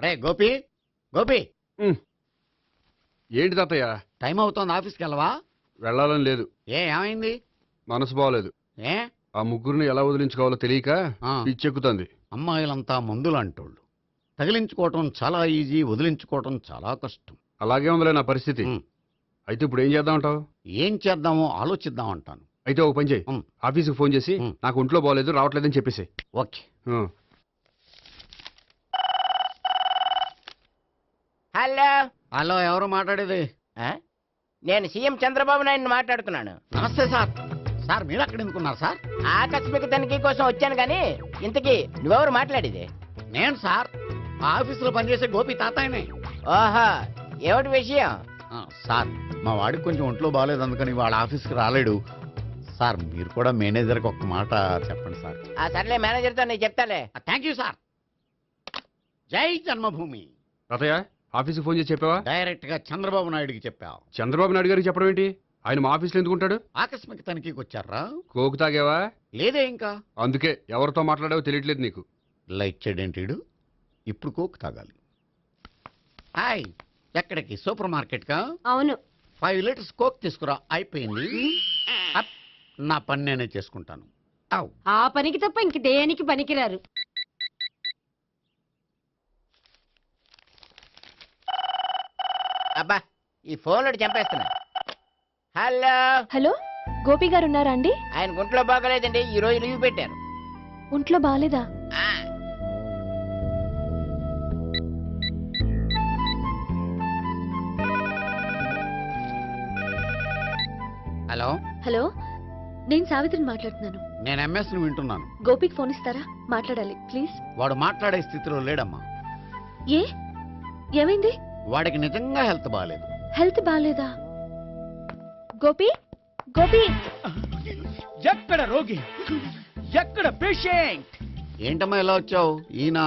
రే గోపి, గోపి ఏంటి తాతయ్య? టైం అవుతోంది, ఆఫీస్కి వెళ్ళవా? వెళ్ళాలని లేదు. ఏమైంది? మనసు బాగోలేదు. ఏ ఆ ముగ్గురిని ఎలా వదిలించుకోవాలో తెలియక పిచ్చెక్కుతుంది. అమ్మాయిలంతా మందులు అంటోళ్ళు. తగిలించుకోవటం చాలా ఈజీ, వదిలించుకోవటం చాలా కష్టం. అలాగే ఉందిలే నా పరిస్థితి. అయితే ఇప్పుడు ఏం చేద్దామంటావు? ఏం చేద్దామో ఆలోచిద్దాం అంటాను. అయితే ఒక పని చేయి, ఆఫీస్కి ఫోన్ చేసి నాకు ఒంట్లో బాగోలేదు రావట్లేదని చెప్పేసి. ఓకే. హలో హలో, ఎవరు మాట్లాడేది? నేను సీఎం చంద్రబాబు నాయుడు మాట్లాడుతున్నాను. నమస్తే సార్. సార్ మీరు అక్కడ ఎందుకున్నారు సార్? ఆకస్మిక తనిఖీ కోసం వచ్చాను కానీ ఇంతకీ నువ్వెవరు మాట్లాడేది? నేను సార్, ఆ ఆఫీసులో పనిచేసే గోపి తాతాయనే. ఓహో, ఏమిటి విషయం? సార్, మా వాడికి కొంచెం ఒంట్లో బాగాలేదు, అందుకని వాళ్ళ ఆఫీస్కి రాలేడు. సార్ మీరు కూడా మేనేజర్కి ఒక్క మాట చెప్పండి సార్. సర్లే, మేనేజర్తో నేను చెప్తాలే. Thank you sir. జై జన్మభూమి. తాతయ్య ఆఫీస్కి ఫోన్ చేసి చెప్పావా? డైరెక్ట్ గా చంద్రబాబు నాయుడుకి చెప్పావు. చంద్రబాబు నాయుడు గారికి చెప్పడం ఏంటి? ఆయన మా ఆఫీస్లో ఎందుకుంటాడు? ఆకస్మిక తనిఖీకి వచ్చారా? కోకు తాగావా? లేదే ఇంకా. అందుకే ఎవరితో మాట్లాడావో తెలియట్లేదు నీకు. లైట్ చేయడేంటిడు, ఇప్పుడు కోక్ తాగాలి. హాయ్, ఎక్కడికి? సూపర్ మార్కెట్ కా? అవును. 5 లీటర్స్ కోక్ తీసుకురా. అయిపోయింది. అప్, నా పని నేనే చేసుకుంటాను. ఆ పనికి తప్ప ఇంక దేనికి పనికిరారు. అబ్బా, ఈ ఫోన్లో చంపేస్తున్నా. హలో హలో, గోపి గారు ఉన్నారా అండి? ఆయన గుంట్లో బాగలేదండి, ఈ రోజు లీవ్ పెట్టారు. ఒంట్లో బాగాలేదా? హలో హలో, నేను సావిత్రిని మాట్లాడుతున్నాను. నేను ఎంఎస్ ను వింటున్నాను. గోపికి ఫోన్ ఇస్తారా? మాట్లాడాలి ప్లీజ్. వాడు మాట్లాడే స్థితిలో లేడమ్మా. ఏ, ఏమైంది? వాడికి నిజంగా హెల్త్ బాగాలేదు. హెల్త్ బాగాలేదా? గోపి, గోపి. ఎక్కడ రోగి, ఎక్కడ పేషెంట్? ఏంటమ్మా ఇలా వచ్చావు? ఈయన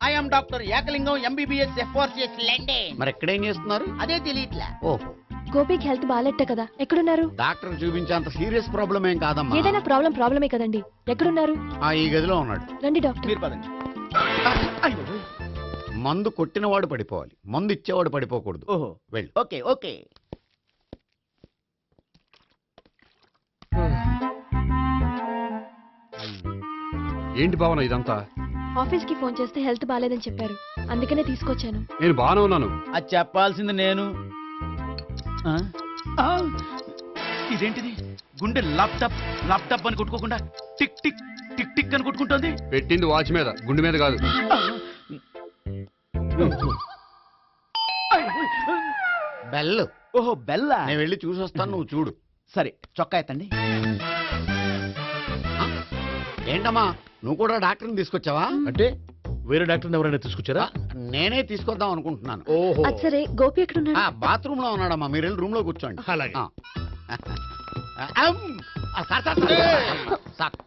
I'm doctor Ekalingam, MBBS, FRCS London. మరి ఎక్కడేం చేస్తున్నారు? అదే తెలియట్లా. ఓహో, గోపికి హెల్త్ బాగాలెట్ట కదా, ఎక్కడున్నారు? డాక్టర్ చూపించేంత సీరియస్ ప్రాబ్లం ఏం కాదమ్మా. ఏదైనా ప్రాబ్లమే కదండి. ఎక్కడున్నారు? ఈ గదిలో ఉన్నాడు. రండి డాక్టర్. మీరు పదండి. మందు కొట్టినవాడు పడిపోవాలి, మందు ఇచ్చేవాడు పడిపోకూడదు. ఓహో, వెళ్ళు. Okay okay. ఏంటి భావన ఇదంతా? ఆఫీస్ కి ఫోన్ చేస్తే హెల్త్ బాగాలేదని చెప్పారు, అందుకనే తీసుకొచ్చాను. నేను బాగానే ఉన్నాను. అది చెప్పాల్సింది నేను. ఇదేంటిది? గుండె లాప్టాప్ లాప్టాప్ అని కొట్టుకోకుండా టిక్ టిక్ టిక్ టిక్ అని కొట్టుకుంటోంది. పెట్టింది వాచ్ మీద, గుండె మీద కాదు. బెల్. ఓహో, బెల్లా. నేను వెళ్ళి చూసొస్తాను, నువ్వు చూడు. సరే, చొక్కా ఎత్తండి. ఏంటమ్మా, నువ్వు కూడా డాక్టర్ని తీసుకొచ్చావా? అంటే వేరే డాక్టర్ని ఎవరైనా తీసుకొచ్చారా? నేనే తీసుకొద్దాం అనుకుంటున్నాను. ఓహో, అది సరే, గోపి ఎక్కడున్నాడు? బాత్రూమ్ లో ఉన్నాడమ్మా, మీరు వెళ్ళి రూమ్ లో కూర్చోండి. అలాగే. సార్,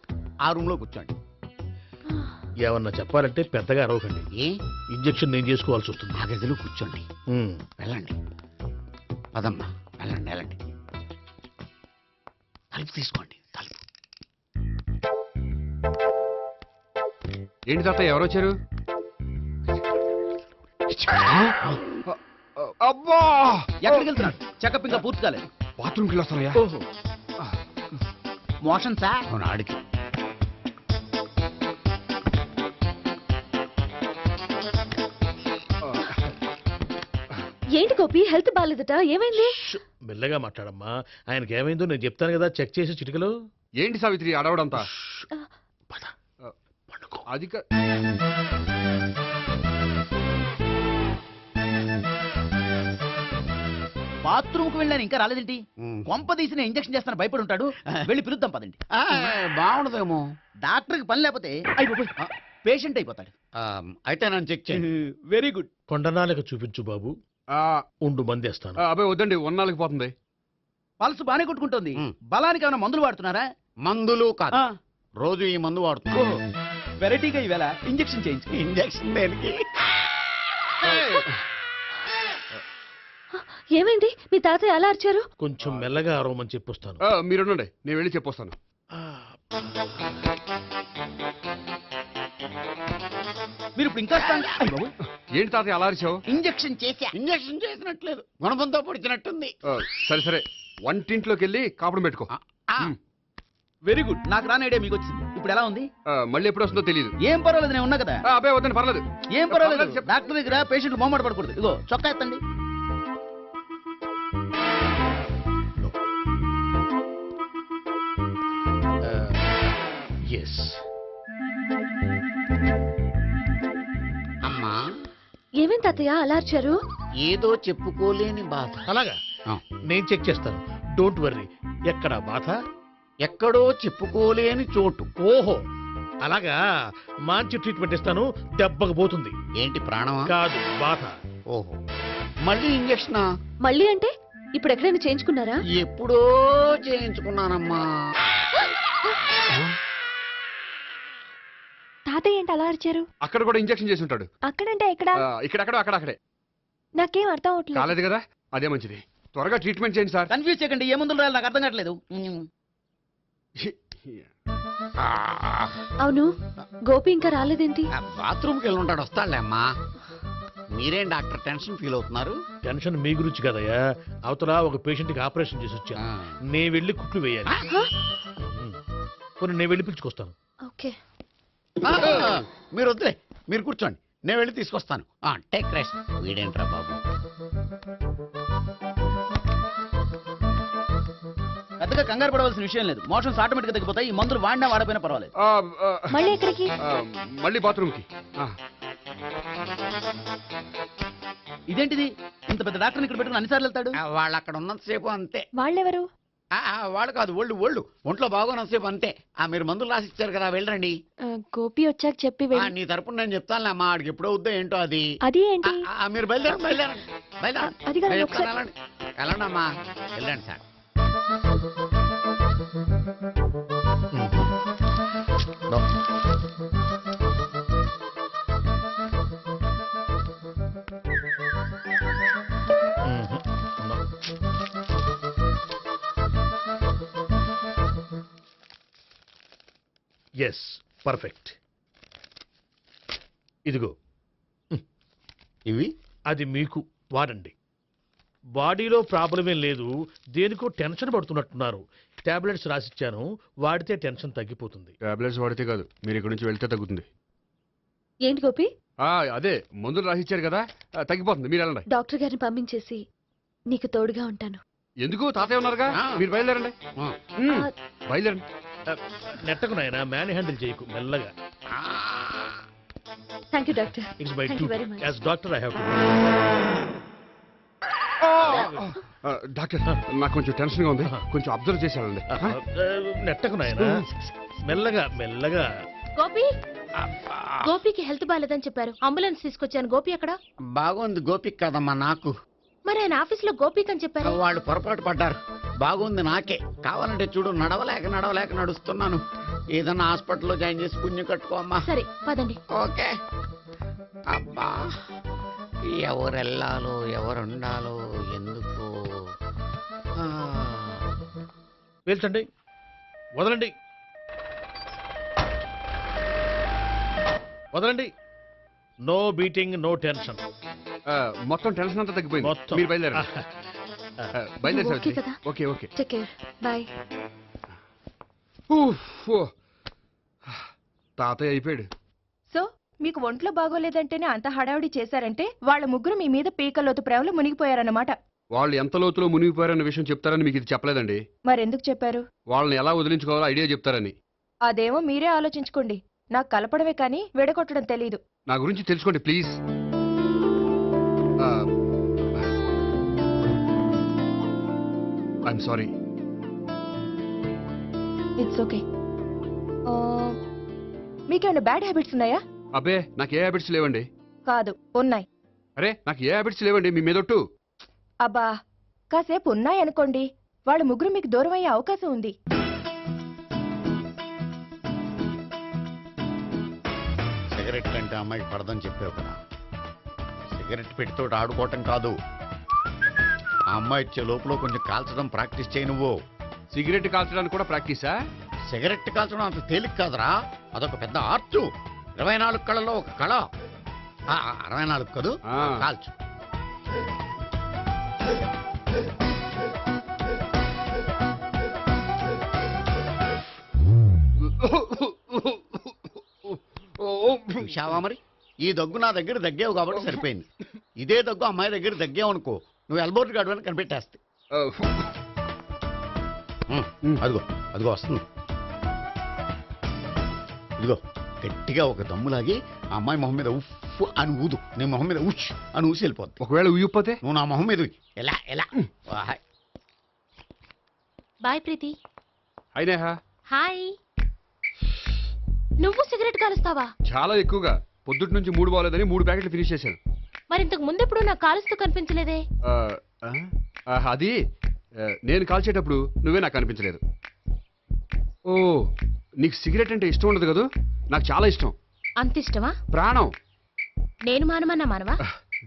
ఆ రూమ్ లో కూర్చోండి. ఏమన్నా చెప్పాలంటే పెద్దగా అరవకండి. ఏ ఇంజెక్షన్ నేను చేసుకోవాల్సి వస్తుంది. ఆ గదిలో కూర్చోండి. వెళ్ళండి, పదమ్మా, వెళ్ళండి వెళ్ళండి. తలుపు తీసుకోండి, తలుపు. ఏంటి తాతయ్య ఎవరు వచ్చారు? అబ్బా, ఎక్కడికి వెళ్తున్నాడు? చెకప్ ఇంకా పూర్తి కాలేదు. బాత్రూమ్కి వస్తానయ్యా. ఓహో, మోషన్ సార్. అవును, ఆడికి. ఏంటి గోపి, హెల్త్ బాగాలేదట, ఏమైంది? మెల్లగా మాట్లాడమ్మా. ఆయనకి ఏమైందో నేను చెప్తాను కదా, చెక్ చేసి చిటికలో. ఏంటి సావిత్రి అడవడంతా? పద, పండుకో. అది బాత్రూమ్ కు వెళ్ళాను, ఇంకా రాలేదేంటి? కొంప తీసిన ఇంజక్షన్ చేస్తాను భయపడి ఉంటాడు. వెళ్ళి పిలుద్దాం పదండి. బాగుండదేమో. డాక్టర్కి పని లేకపోతే పేషెంట్ అయిపోతాడు. అయితే నన్ను చెక్ చేయండి. Very good. కొండనాలకు చూపించు బాబు. ఉండు మందేస్తాను. అబ్బాయి వద్దండి, ఉన్నాళ్ళకి పోతుంది. పల్స్ బానే కొట్టుకుంటుంది. బలానికి ఏమైనా మందులు వాడుతున్నారా? మందులు కాదు, రోజు ఈ మందు వాడుతున్నా. వెరైటీగా ఈవేళ ఇంజక్షన్ చేయించు. ఇంజక్షన్ దేనికి? ఏమైంది? మీ తాతయ్య అలా అరిచారు? కొంచెం మెల్లగా అరవమని చెప్పొస్తాను. మీరుండండి, నేను వెళ్ళి చెప్పొస్తాను. మీరు ఇప్పుడు ఇంకా ఏంటి తాతయ్య అలా అరిచావు? ఇంజెక్షన్ చేశా. ఇంజక్షన్ చేసినట్లేదు, గుణపంతో పొడిచినట్టుంది. సరే సరే, వంటింట్లోకి వెళ్ళి కాపుడు పెట్టుకో. Very good. నాకు రాని ఐడియా మీకు వచ్చింది. ఇప్పుడు ఎలా ఉంది? మళ్ళీ ఎప్పుడు వస్తుందో తెలియదు. ఏం పర్వాలేదు, నేను ఉన్నా కదా. అబ్బాయి వద్దని పర్లేదు. ఏం పర్వాలేదు. పర్లేదు, డాక్టర్ దగ్గర పేషెంట్లు మొహమాట పడకూడదు. ఇగో చొక్కా ఎత్తండి. ఎస్. అమ్మా, ఏమేం తాతయ్య అలా అరిచారు? ఏదో చెప్పుకోలేని బాధ. అలాగా ఆ. నేను చెక్ చేస్తాను. Don't worry. ఎక్కడ బాధ? ఎక్కడో చెప్పుకోలేని చోటు. ఓహో అలాగా. మంచి ట్రీట్మెంట్ ఇస్తాను, దెబ్బకు పోతుంది. ఏంటి ప్రాణమా? కాదు, బాధ. ఓహో, మళ్ళీ ఇంజక్షనా? మళ్ళీ అంటే ఇప్పుడు ఎక్కడైనా చేయించుకున్నారా? ఎప్పుడో చేయించుకున్నానమ్మా. తాతయ్య ఏంటి అలా అరిచారు? అక్కడ కూడా ఇంజెక్షన్ చేసి ఉంటాడు. అక్కడంటే ఎక్కడ? ఇక్కడెక్కడో అక్కడక్కడే. నాకేం అర్థం అవట్లేదు. కాలేదు కదా, అదే మంచిది. త్వరగా ట్రీట్మెంట్ చేయండి సార్. కన్ఫ్యూజ్ చేయకండి. ఏ మందులు రాయాలి నాకు అర్థం కావట్లేదు. అవును, గోపి ఇంకా రాలేదేంటి? బాత్రూమ్కి వెళ్ళి ఉంటాడు, వస్తాడులే అమ్మా. మీరేం డాక్టర్ టెన్షన్ ఫీల్ అవుతున్నారు? టెన్షన్ మీ గురించి కదయ్యా. అవతల ఒక పేషెంట్ కి ఆపరేషన్ చేసి వచ్చాను. నేను వెళ్ళి కుట్లు వేయాలి. కొన్ని నేను వెళ్ళి పిలుచుకొస్తాను. ఓకే. మీరు వద్దులే, మీరు కూర్చోండి, నేను వెళ్ళి తీసుకొస్తాను. Take rest. వీడేంట్రా బాబు. పెద్దగా కంగారు పడవలసిన విషయం లేదు. మోషన్స్ ఆటోమేటిక్ గా తగ్గిపోతాయి. ఈ మందులు వాడినా వాడపోయినా పర్వాలేదు. మళ్ళీ ఎక్కడికి? మళ్ళీ బాత్రూమ్కి. ఇదేంటిది? ఇంత పెద్ద డాక్టర్ని ఇక్కడ పెట్టుకుని అన్నిసార్లు వెళ్తాడు. వాళ్ళు అక్కడ ఉన్నంతసేపు అంతే. వాళ్ళెవరు? వాళ్ళు కాదు, ఒళ్ళు ఒంట్లో బాగోనంతసేపు అంతే. మీరు మందులు రాసిచ్చారు కదా, వెళ్ళండి. గోపి వచ్చాక చెప్పి నీ తరపున నేను చెప్తానులే అమ్మా. ఆడికి ఎప్పుడో వద్దో ఏంటో అది. అది ఏంటి? మీరు బయలుదేరండి. అది కాదు, నేను ఒకసారి- చెప్తాను, వెళ్ళండి అమ్మా, వెళ్ళండి సార్. Yes, perfect. ఇదిగో ఇవి అది మీకు వాడండి. బాడీలో ప్రాబ్లం ఏం లేదు, దేనికో టెన్షన్ పడుతున్నట్టున్నారు. టాబ్లెట్స్ రాసిచ్చాను, వాడితే టెన్షన్ తగ్గిపోతుంది. టాబ్లెట్స్ వాడితే కాదు, మీరు ఇక్కడ నుంచి వెళ్తే తగ్గుతుంది. ఏంటి గోపి? అదే మందులు రాసిచ్చారు కదా, తగ్గిపోతుంది. మీరు వెళ్ళండి. డాక్టర్ గారిని పంపించేసి నీకు తోడుగా ఉంటాను. ఎందుకు? తాతయ్య ఉన్నారుగా, మీరు బయలుదేరండి. బయలుదేరండి. నెట్టకు నాయన, మ్యాన్ హ్యాండిల్ చేయకు, మెల్లగా. Thank you doctor. It's my Thank you very duty much. As doctor. I have to. Doctor, నాకు కొంచెం టెన్షన్ గా ఉంది, కొంచెం అబ్జర్వ్ చేసేయాలండి. నెట్టకు నాయన, మెల్లగా మెల్లగా. గోపి, గోపికి హెల్త్ బాలేదని చెప్పారు. అంబులెన్స్ తీసుకొచ్చాను. గోపి అక్కడ? బాగుంది. గోపిక్ కదమ్మా, నాకు. మరి ఆయన ఆఫీస్ లో గోపిక్ అని చెప్పారు. వాళ్ళు పొరపాటు పడ్డారు. బాగుంది నాకే. కావాలంటే చూడు, నడవలేక నడుస్తున్నాను. ఏదన్నా హాస్పిటల్లో జాయిన్ చేసి పుణ్యం కట్టుకో అమ్మా. సరే పదండి. ఓకే. అబ్బా, ఎవరెళ్ళాలో ఎవరుండాలో ఎందుకు. పేల్చండి, వదలండి, వదలండి. No beating, no tension. మొత్తం టెన్షన్ అంతా తగ్గిపోయింది. మొత్తం. మీరు బయలుదేరండి. బయలుదేరి ఓకే కదా? Okay okay. Take care. Bye. తాతయ్య అయిపోయాడు. సో మీకు ఒంట్లో బాగోలేదంటేనే అంత హడావిడి చేశారంటే వాళ్ళ ముగ్గురు మీ మీద పీకల్లోతు ప్రేమలో మునిగిపోయారన్నమాట. వాళ్ళు ఎంత లోతులో మునిగిపోయారన్న విషయం చెప్తారని మీకు ఇది చెప్పలేదండి. మరెందుకు చెప్పారు? వాళ్ళని ఎలా వదిలించుకోవాలో ఐడియా చెప్తారని. అదేమో మీరే ఆలోచించుకోండి. నాకు కలపడమే కానీ విడగొట్టడం తెలీదు. నా గురించి తెలుసుకోండి please. I'm sorry. It's okay. మీకేమైనా బ్యాడ్ హ్యాబిట్స్ ఉన్నాయా? అబ్బే, నాకు ఏ హ్యాబిట్స్ లేవండి. కాదు, ఉన్నాయి. అరే, నాకు ఏ హ్యాబిట్స్ లేవండి, మీ మీదొట్టు. అబ్బా, కాసేపు ఉన్నాయనుకోండి, వాళ్ళ ముగ్గురు మీకు దూరం అయ్యే అవకాశం ఉంది. సిగరెట్ కంటే అమ్మాయికి పడదని చెప్పావు కదా. సిగరెట్ పెట్టితో ఆడుకోవటం కాదు, ఆ అమ్మాయి ఇచ్చే లోపల కొంచెం కాల్చడం ప్రాక్టీస్ చేయి నువ్వు. సిగరెట్ కాల్చడానికి కూడా ప్రాక్టీసా? సిగరెట్ కాల్చడం అంత తేలిక కాదురా, అదొక పెద్ద ఆర్ట్. 24 కళలో ఒక కళ. 64 కదూ ఆ. కాల్చు. చూశావా మరి ఈ దగ్గు నా దగ్గర దగ్గేవు కాబట్టి సరిపోయింది. ఇదే దగ్గు అమ్మాయి దగ్గర దగ్గేవు అనుకో, నువ్వు ఎల్బోర్డ్ గాడు అని కనిపెట్టేస్తే. అదిగో అదిగో వస్తుంది. ఇదిగో గట్టిగా ఒక దమ్ములాగి ఆ అమ్మాయి మొహం మీద ఉఫ్ అని ఊదు, నీ మొహం మీద ఉష్ అని ఊసి వెళ్ళిపోద్ది. ఒకవేళ ఉయ్యిపోతే నువ్వు నా మొహం మీద ఉయ్. ఎలా ఎలా వాహ్. బాయ్ ప్రీతి. అయినా హాయ్. నువ్వు సిగరెట్ కాలుస్తావా? చాలా ఎక్కువగా పొద్దుటి నుంచి 3 బాగోలేదని 3 ప్యాకెట్లు ఫినిష్ చేశాను. మరి ఇంతకు ముందెప్పుడు నాకు కాలుస్తూ కనిపించలేదే? అది నేను కాల్చేటప్పుడు నువ్వే నాకు కనిపించలేదు. ఓ నీకు సిగరెట్ అంటే ఇష్టం ఉండదు కదా? నాకు చాలా ఇష్టం. అంత ఇష్టమా? ప్రాణం. నేను మానమన్నా మానవా?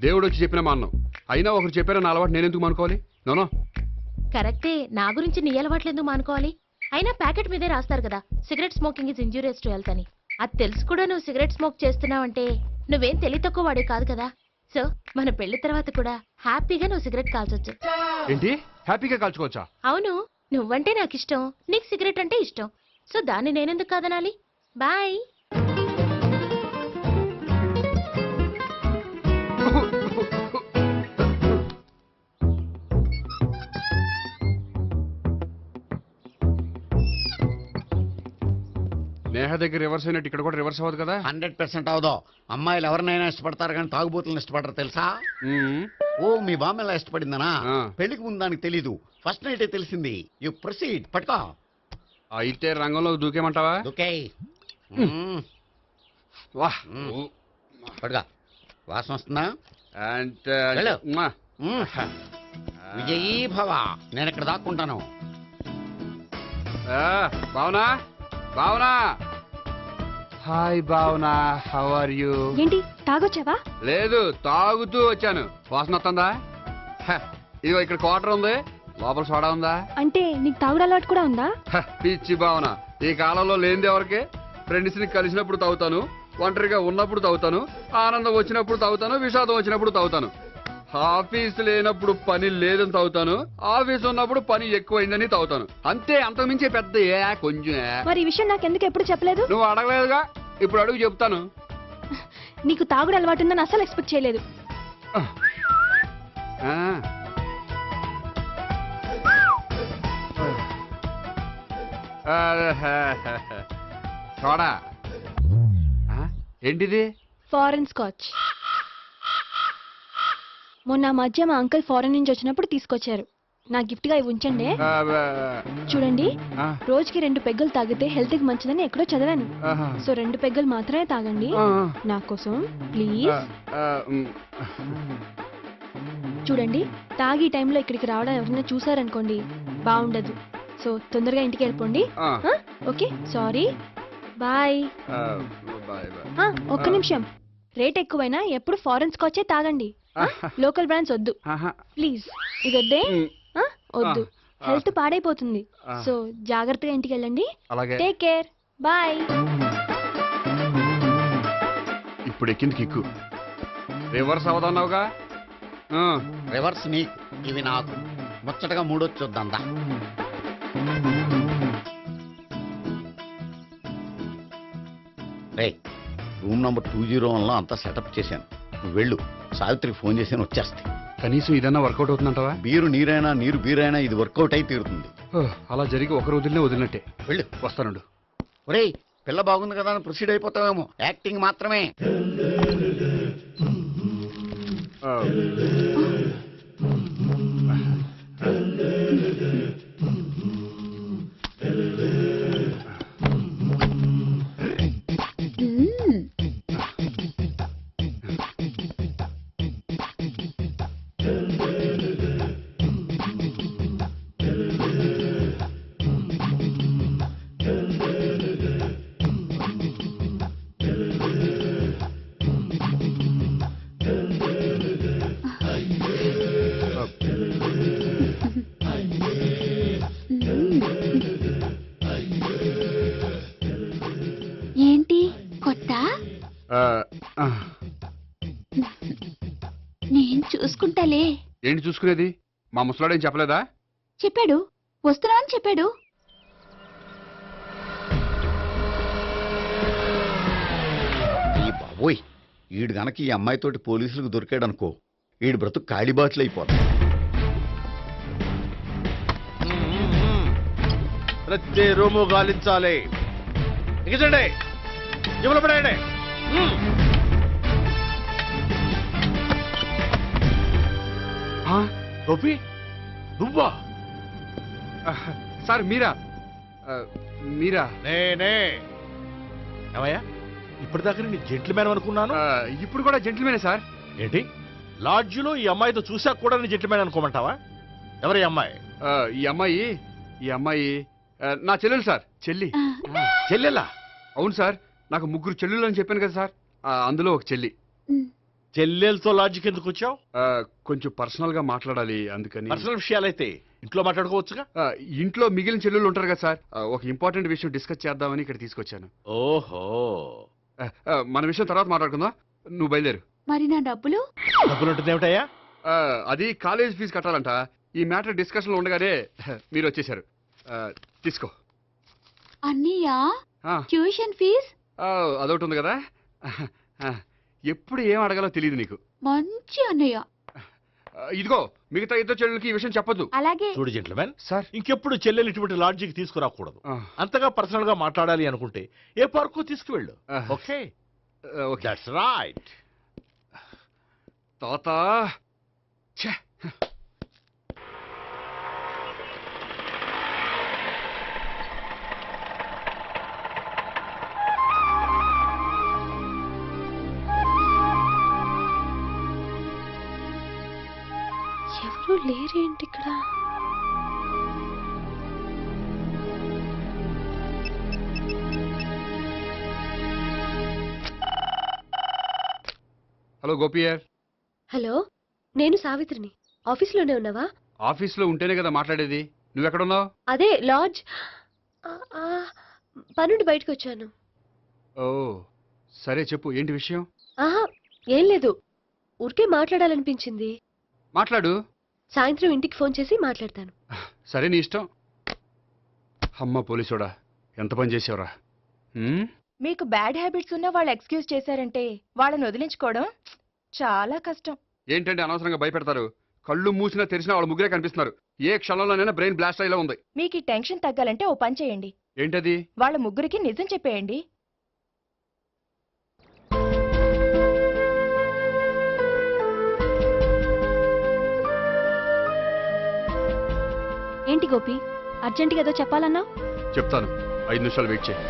దేవుడు వచ్చి చెప్పిన మానం. అయినా ఒకరు చెప్పారా నా అలవాటు నేను ఎందుకు మానుకోవాలి? నోనో. కరెక్టే, నా గురించి నీ అలవాట్లు ఎందుకు మానుకోవాలి? అయినా ప్యాకెట్ మీదే రాస్తారు కదా, cigarette smoking is injurious to health అని. అది తెలుసు కూడా నువ్వు సిగరెట్ స్మోక్ చేస్తున్నావంటే నువ్వేం తెలివి తక్కువ వాడే కాదు కదా. సో మన పెళ్లి తర్వాత కూడా హ్యాపీగా నువ్వు సిగరెట్ కాల్చొచ్చు. ఏంటి హ్యాపీగా కాల్చుకోవచ్చా? అవును, నువ్వంటే నాకు ఇష్టం, నీకు సిగరెట్ అంటే ఇష్టం. సో దాన్ని నేనెందుకు కాదనాలి? బాయ్. నేహ దగ్గర రివర్స్ అయినట్టు ఇక్కడ కూడా రివర్స్ అవ్వదు కదా? 100% అవదో. అమ్మాయిలు ఎవరినైనా ఇష్టపడతారు కానీ తాగుబోతులను ఇష్టపడరు తెలుసా? ఓ మీ బామ్మ ఎలా ఇష్టపడిందనా? ఆ. పెళ్లికి ముందు దానికి తెలీదు, ఫస్ట్ నైటే తెలిసింది. You proceed. పట్టుకో. అయితే రంగంలో దూకేమంటావా? ఓకే వాహ్. పట్టుకో. వాసన వస్తుందా? అంటే వెళ్ళు. మ్వా. విజయీ భవ. నేను ఇక్కడ దాక్కుంటాను. Bhavana Bhavana. Hi Bhavana, how are you? ఏంటి తాగొచ్చావా? లేదు, తాగుతూ వచ్చాను. వాసన వస్తుందా? ఇదిగో ఇక్కడ క్వార్టర్ ఉంది, లోపల సోడా ఉందా? అంటే నీకు తాగుడు అలవాటు కూడా ఉందా? పిచ్చి భావన, ఈ కాలంలో లేనిది ఎవరికి? ఫ్రెండ్స్ ని కలిసినప్పుడు తాగుతాను, ఒంటరిగా ఉన్నప్పుడు తాగుతాను, ఆనందం వచ్చినప్పుడు తాగుతాను, విషాదం వచ్చినప్పుడు తాగుతాను. ఆఫీస్ లేనప్పుడు పని లేదని తాగుతాను, ఆఫీస్ ఉన్నప్పుడు పని ఎక్కువైందని తాగుతాను. అంతే, అంతకుమించే పెద్ద కొంచెం. మరి ఈ విషయం నాకు ఎందుకు ఎప్పుడు చెప్పలేదు? నువ్వు అడగలేదుగా, ఇప్పుడు అడుగు చెప్తాను. నీకు తాగుడు అలవాటు ఉందని అసలు ఎక్స్పెక్ట్ చేయలేదు. సోడా ఏంటిది? Foreign scotch. మొన్న మధ్య మా అంకుల్ ఫారెన్ నుంచి వచ్చినప్పుడు తీసుకొచ్చారు. నా గిఫ్ట్ గా ఇవి ఉంచండి. చూడండి, రోజుకి 2 పెగ్గులు తాగితే హెల్త్ కి మంచిదని ఎక్కడో చదివాను. సో 2 పెగ్గులు మాత్రమే తాగండి నా కోసం ప్లీజ్. చూడండి, తాగి టైంలో ఇక్కడికి రావడం ఎవరైనా చూసారనుకోండి బాగుండదు. సో తొందరగా ఇంటికి వెళ్ళిపోండి. Okay, sorry, bye. ఒక్క నిమిషం, రేట్ ఎక్కువైనా ఎప్పుడు ఫారెన్ స్కాచే తాగండి, లోకల్ బ్రాండ్స్ వద్దు ప్లీజ్. ఇది వద్దే, వద్దు, హెల్త్ పాడైపోతుంది. సో జాగ్రత్తగా ఇంటికి వెళ్ళండి. Take care, bye. ఇప్పుడు ఎక్కింది కిక్కు. రివర్స్ అవదన్నావుగా? రివర్స్ నీకు, ఇవి నాకు. ముచ్చటగా మూడొచ్చు చూద్దాందా. రే, రూమ్ నంబర్ 201లో అంతా సెటప్ చేశాను. నువ్వు వెళ్ళు, సావిత్రికి ఫోన్ చేసి వచ్చేస్తాయి. కనీసం ఇదన్నా వర్కౌట్ అవుతుందంటావా? బీరు నీరైనా నీరు బీరైనా ఇది వర్కౌట్ అయి తీరుతుంది. అలా జరిగి ఒకరు వదిలినట్టే. వెళ్ళు. వస్తానుండు. ఒరేయ్, పిల్ల బాగుంది కదా అని ప్రొసీడ్ అయిపోతావేమో. యాక్టింగ్ మాత్రమే. నేను చూసుకుంటాలే. ఏంటి చూసుకునేది? మా ముసలాడేం చెప్పలేదా? చెప్పాడు, వస్తున్నా అని చెప్పాడు. ఈ బాబోయ్, ఈడు గనక ఈ అమ్మాయితోటి పోలీసులకు దొరికాడనుకో, ఈడు బ్రతుకు కాళీబాట్లు అయిపోతాయి. ప్రతి రూము గాలించాలి. ఎగచండి, జబ్బులు పడేయండి. గోపి, నువ్వా? సార్ మీరా? మీరా? నేనే. ఏమయ్యా, ఇప్పటిదాకా నీ జెంట్లమ్యాన్ అనుకున్నాను. ఇప్పుడు కూడా జెంటిల్మేనే సార్. ఏంటి, లాడ్జిలో ఈ అమ్మాయితో చూసాక కూడా నీ జెంట్లమ్యాన్ అనుకోమంటావా? ఎవరి అమ్మాయి? ఈ అమ్మాయి నా చెల్లెలు సార్. చెల్లి. చెల్లెలా? అవును సార్, నాకు 3 చెల్లెలు అని చెప్పాను కదా సార్, అందులో ఒక చెల్లి. చెల్లెలతో లాడ్జికి ఎందుకు వచ్చావు? కొంచెం పర్సనల్ గా మాట్లాడాలి, అందుకని. పర్సనల్ విషయాలైతే ఇంట్లో మాట్లాడుకోవచ్చుగా. ఇంట్లో మిగిలిన చెల్లెలు ఉంటారు కదా సార్, ఒక ఇంపార్టెంట్ విషయం డిస్కస్ చేద్దామని ఇక్కడ తీసుకొచ్చాను. ఓహో, మన విషయం తర్వాత మాట్లాడుకుందాం, నువ్వు బయలుదేరు. మరి నా డబ్బులు? డబ్బులు ఉంటుంది ఏమిటయ్యా? అది కాలేజ్ ఫీజు కట్టాలంట. ఈ మ్యాటర్ డిస్కషన్ లో ఉండగానే మీరు వచ్చేసారు. తీసుకో. అన్నయ్యా, ఆ, ట్యూషన్ ఫీజ్? అదొకటి ఉంది కదా. ఎప్పుడు ఏం అడగాలో తెలియదు నీకు. మంచి అన్నయ్య. ఇదిగో, మిగతా ఇద్దరు చెల్లెలకి ఈ విషయం చెప్పొద్దు. అలాగే. చూడు జెంట్లమ్యాన్, సార్, ఇంకెప్పుడు చెల్లెలు ఇటువంటి లాడ్జికి తీసుకురాకూడదు. అంతగా పర్సనల్ గా మాట్లాడాలి అనుకుంటే ఏ పార్కు తీసుకువెళ్ళు. ఓకే? ఓకే. That's right. తాత. ఛే. ఎవరు లేరేంటి ఇక్కడ? హలో గోపియర్. హలో, నేను సావిత్రిని. ఆఫీస్లోనే ఉన్నావా? ఆఫీస్లో ఉంటేనే కదా మాట్లాడేది. నువ్వెక్కడున్నావు? అదే లాడ్జ్. పనుండి బయటకు వచ్చాను. ఓ సరే, చెప్పు, ఏంటి విషయం? ఆహా, ఏం లేదు, ఊరికే మాట్లాడాలనిపించింది. మాట్లాడు. సాయంత్రం ఇంటికి ఫోన్ చేసి మాట్లాడతాను. సరే, నీ ఇష్టం. అమ్మ పోలీసోడా, ఎంత పని చేసావురా. మీకు బ్యాడ్ హ్యాబిట్స్ ఉన్న వాళ్ళు ఎక్స్క్యూజ్ చేశారంటే వాళ్ళని వదిలించుకోవడం చాలా కష్టం. ఏంటంటే అనవసరంగా భయపెడతారు. కళ్ళు మూసినా తెరిచినా వాళ్ళ ముగ్గురే కనిపిస్తున్నారు. ఏ క్షణంలోనైనా బ్రెయిన్ బ్లాస్ట్ అయ్యేలా ఉంది. మీకు ఈ టెన్షన్ తగ్గాలంటే ఓ పని చేయండి. ఏంటది? వాళ్ళ ముగ్గురికి నిజం చెప్పేయండి. ఏంటి గోపి, అర్జెంటుగా ఏదో చెప్పాలన్నా? చెప్తాను, 5 నిమిషాలు వెయిట్ చేయి.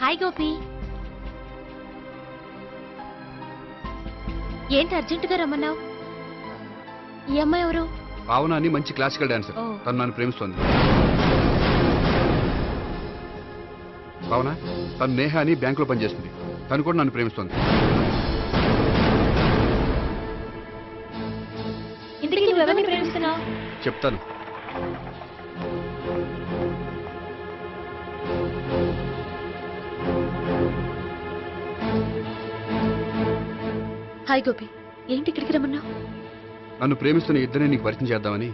హాయ్ గోపి. ఏంటి అర్జెంటుగా రమ్మన్నావు? ఈ అమ్మాయి ఎవరు? భావన అని మంచి క్లాసికల్ డాన్సర్. ఓ. తను నన్ను ప్రేమిస్తోంది. భావన, తను నేహ అని బ్యాంకులో పనిచేస్తుంది. తను కూడా నన్ను ప్రేమిస్తోంది. ఇంతకీ నువ్వెవరిని ప్రేమిస్తున్నావు? చెప్తాను. హాయ్ గోపి, ఏంటి ఇక్కడికి రమ్మన్నావు? నన్ను ప్రేమిస్తున్న ఇద్దరిని నీకు పరిచయం చేద్దామని.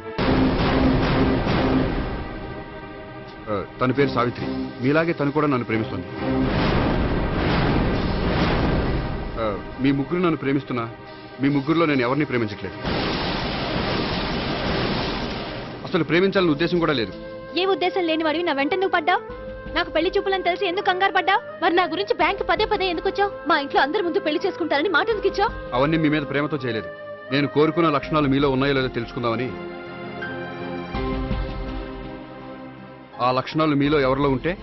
తన పేరు సావిత్రి. మీలాగే తను కూడా నన్ను ప్రేమిస్తుంది. మీ ముగ్గురు నన్ను ప్రేమిస్తున్నా, మీ ముగ్గురులో నేను ఎవరిని ప్రేమించట్లేదు. అసలు ప్రేమించాలని ఉద్దేశం కూడా లేదు. ఏ ఉద్దేశం లేని వాడివి నా వెంట నువ్వు పడ్డావు? నాకు పెళ్లి చూపులని తెలిసి ఎందుకు కంగారు పడ్డావు? మరి నా గురించి బ్యాంక్ పదే పదే ఎందుకు వచ్చావు? మా ఇంట్లో అందరి ముందు పెళ్లి చేసుకుంటారని మాట ఎందుకు ఇచ్చావు? అవన్నీ మీ మీద ప్రేమతో చేయలేదు. నేను కోరుకున్న లక్షణాలు మీలో ఉన్నాయో లేదో తెలుసుకుందామని. ఆ లక్షణాలు మీలో ఎవరిలో ఉంటే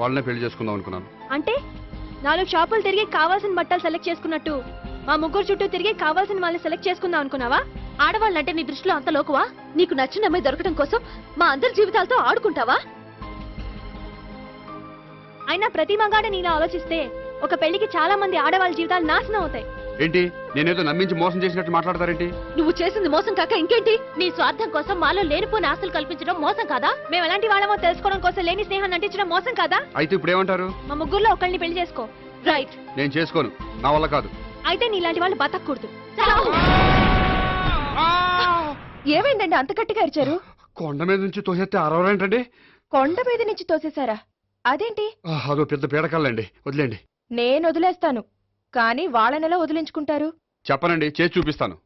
వాళ్ళనే పెళ్లి చేసుకుందాం అనుకున్నాను. అంటే 4 షాపులు తిరిగి కావాల్సిన బట్టలు సెలెక్ట్ చేసుకున్నట్టు మా ముగ్గురు చుట్టూ తిరిగి కావాల్సిన వాళ్ళని సెలెక్ట్ చేసుకుందాం అనుకున్నావా? ఆడవాళ్ళంటే నీ దృష్టిలో అంత లోకువా? నీకు నచ్చిన అమ్మాయి దొరకడం కోసం మా అందరి జీవితాలతో ఆడుకుంటావా? అయినా ప్రతి మగాడ నీలా ఆలోచిస్తే ఒక పెళ్లికి చాలా మంది ఆడవాళ్ళ జీవితాలు నాశనం అవుతాయి. ఏంటి, నేనేదో నమ్మించి మోసం చేసినట్టు మాట్లాడతారేంటి? నువ్వు చేసింది మోసం కాక ఇంకేంటి? నీ స్వార్థం కోసం మాలో లేనిపోని ఆస్తులు కల్పించడం మోసం కాదా? మేము ఎలాంటి వాళ్ళమో తెలుసుకోవడం కోసం లేని స్నేహాన్ని అంటించడం మోసం కాదా? అయితే ఇప్పుడు ఏమంటారు? మా ముగ్గురులో ఒకళ్ళని పెళ్లి చేసుకో. రైట్. నేను చేసుకోను, నా వల్ల కాదు. అయితే నీలాంటి వాళ్ళు బతకూడదు. ఏమైందండి అంత గట్టిగా అరిచారు? కొండ మీద నుంచి తోసేస్తే అరవరేంటండి? కొండ మీద నుంచి తోసేశారా? అదేంటి? అదో పెద్ద పీడకల్లండి, వదిలేండి. నేను వదిలేస్తాను, కానీ వాళ్ళనెలా వదిలించుకుంటారు? చెప్పనండి, చేసి చూపిస్తాను.